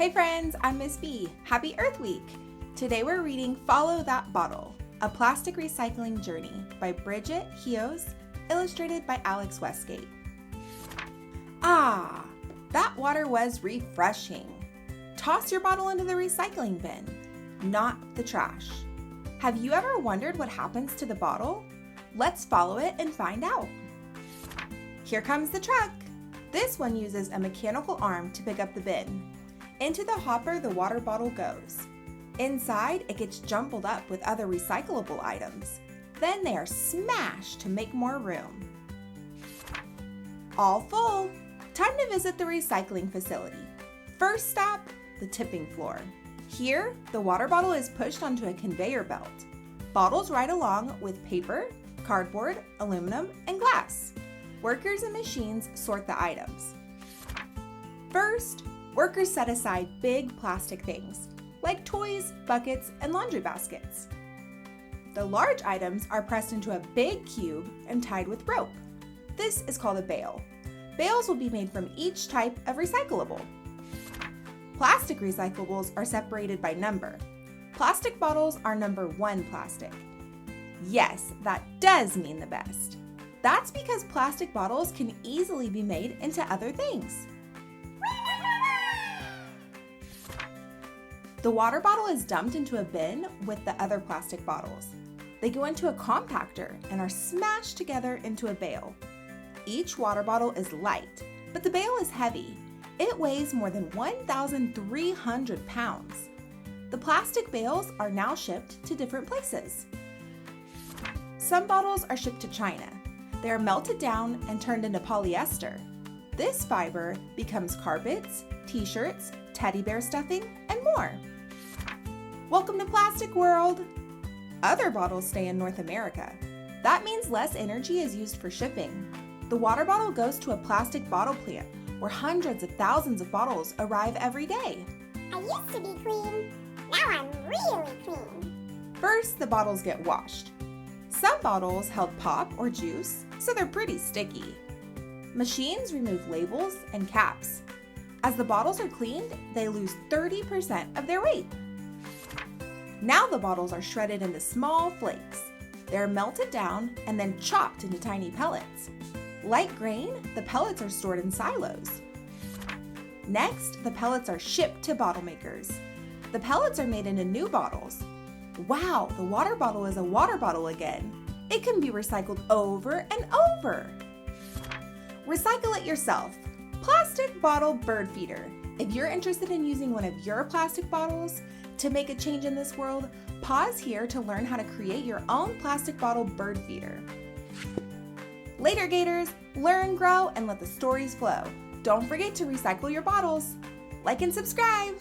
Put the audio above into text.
Hey friends, I'm Miss B. Happy Earth Week! Today we're reading Follow That Bottle, A Plastic Recycling Journey by Bridget Heos, illustrated by Alex Westgate. Ah, that water was refreshing. Toss your bottle into the recycling bin, not the trash. Have you ever wondered what happens to the bottle? Let's follow it and find out. Here comes the truck. This one uses a mechanical arm to pick up the bin. Into the hopper the water bottle goes. Inside, it gets jumbled up with other recyclable items. Then they are smashed to make more room. All full. Time to visit the recycling facility. First stop, the tipping floor. Here, the water bottle is pushed onto a conveyor belt. Bottles ride along with paper, cardboard, aluminum, and glass. Workers and machines sort the items. First, workers set aside big plastic things, like toys, buckets, and laundry baskets. The large items are pressed into a big cube and tied with rope. This is called a bale. Bales will be made from each type of recyclable. Plastic recyclables are separated by number. Plastic bottles are number 1 plastic. Yes, that does mean the best. That's because plastic bottles can easily be made into other things. The water bottle is dumped into a bin with the other plastic bottles. They go into a compactor and are smashed together into a bale. Each water bottle is light, but the bale is heavy. It weighs more than 1,300 pounds. The plastic bales are now shipped to different places. Some bottles are shipped to China. They are melted down and turned into polyester. This fiber becomes carpets, t-shirts, teddy bear stuffing, and more. Welcome to Plastic World! Other bottles stay in North America. That means less energy is used for shipping. The water bottle goes to a plastic bottle plant where hundreds of thousands of bottles arrive every day. I used to be clean. Now I'm really clean. First, the bottles get washed. Some bottles held pop or juice, so they're pretty sticky. Machines remove labels and caps. As the bottles are cleaned, they lose 30% of their weight. Now the bottles are shredded into small flakes. They're melted down and then chopped into tiny pellets. Like grain, the pellets are stored in silos. Next, the pellets are shipped to bottle makers. The pellets are made into new bottles. Wow, the water bottle is a water bottle again. It can be recycled over and over. Recycle it yourself. Plastic bottle bird feeder. If you're interested in using one of your plastic bottles to make a change in this world, pause here to learn how to create your own plastic bottle bird feeder. Later, Gators, learn, grow, and let the stories flow. Don't forget to recycle your bottles. Like and subscribe.